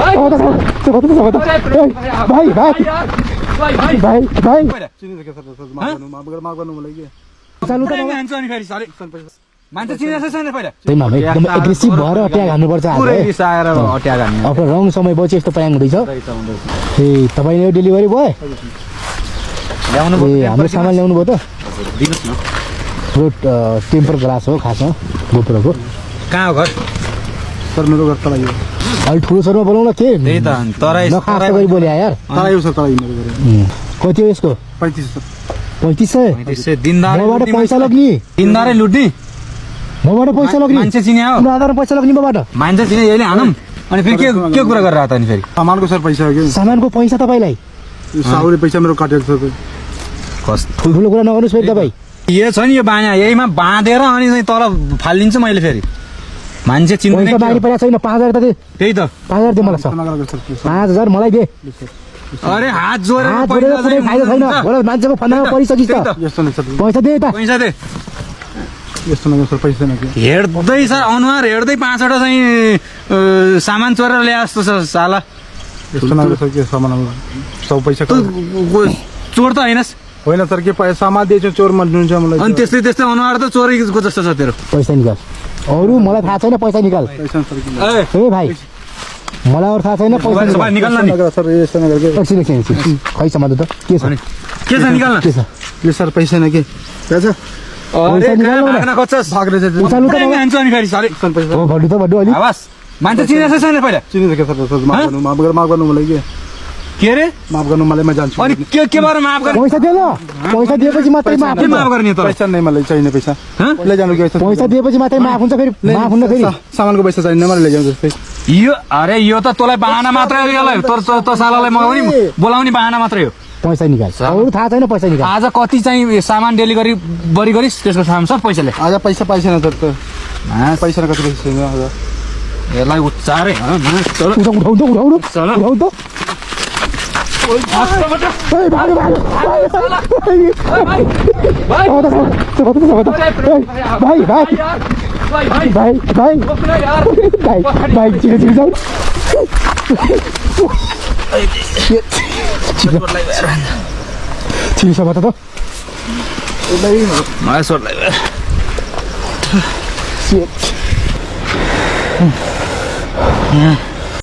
भाई भाई भाई भाई भाई मान्छे चिनेछ छैन पहिला एकदम एग्रेसिभ भएर अट्याक हान्नुपर्छ अब रङ समय पछि यस्तो प्याङ हुँदैछ ए तपाईँले डेलिभरी भयो ए हाम्रो सामान ल्याउनु भयो त यो टेम्पर ग्लास हो खासमा गोप्रोको कहाँ हो घर सर मेरो घर तल यो अलि ठुलो स्वरमा बोलाउन के त्यही त तराई नखास गरी बोल्या यार तल यो सर तल मेरो घर कति हो यसको 3500 दिनदार मबाट पैसा लग्ने दिनदारै लुट्ने मबाट पैसा लग्ने मान्छे चिने हो आधारमा पैसा लग्ने मबाट मान्छे चिने यहिले हानौँ अनि फेरि के कुरा गरेर आयो त अनि फेरि सामानको सर पैसा हो कि सामानको पैसा तपाईँलाई साउले पैसा मेरो काटेको छ ठुल्ठुलो कुरा नगर्नुहोस् फेरि तपाईँ यो छ नि यो बाँया यहीमा बाँधेर अनि तल फालिदिन्छु मैले फेरि मान्छे चिन्ने पैसा बाँकी परेको छैन 5000 त दे त्यही त 5000 दे मलाई 5000 मलाई दे अरे हात जोडेर कुनै फाइदा छैन बरु मान्छेको फन्दामा परिसकिस् त यस्तो नै सर पैसा दे त पैसा दे यस्तो नै सर पैसा नै हेर्दै सर अनुहार हेर्दै 5वटा चाहिँ सामान चोरेर ल्याए जस्तो छ साला यस्तो नै सर के सामान सब पैसा चोर त हैनस् होइन सर के पैसा सामान दिएछ चोर मान्नुहुन्छ मलाई अनि त्यस्तै अनुहार त चोरेको जस्तो छ तेरो पैसा निकाल अरु मलाई थाहा छैन पैसा निकाल पैसा सर ए भाइ मलाई अरु थाहा छैन पैसा निकाल्न नि सर यस्तो नै गर्के एकछिन खै समाद त के छ निकाल्न के छ यो सर पैसा नै के छ अरे भाग्न खोज्छस् भाग्रे चाहिँ उचाल्नु त हान्छु अनि फेरि साले सर पैसा हो भड्डु त भड्डु अलि आवाज मान्छे चिनेछ छैन पहिला चिनेछ के सर माफ गर्नु मलाई के रे माफ गर्नु मलाई म जान्छु अनि के बार माफ गर्ने पैसा दे ल पैसा दिएपछि मात्रै माफ के माफ गर्ने त पैसा नै मलाई चाहिने पैसा ले जानु के पैसा दिएपछि मात्रै माफ हुन्छ फेरि माफ हुन्न फेरि सामानको पैसा चाहिने मलाई ले जानु जस्तै यो अरे यो त तँलाई बाहना मात्रै हो यसलाई त सालालाई मगाउने बोलाउने बाहना मात्रै हो पैसा निकाल अरु थाहा छैन पैसा निकाल आज कति चाहिँ सामान डेलिभरी बढी गरिस् त्यसको थाहा छ पैसाले आज पैसा छैन सर त पैसा कति पैसा छैन आज यसलाई उच्चारे चलो उठाउ त भाइ चिनी सब त मलाई सोध्लाई Shit.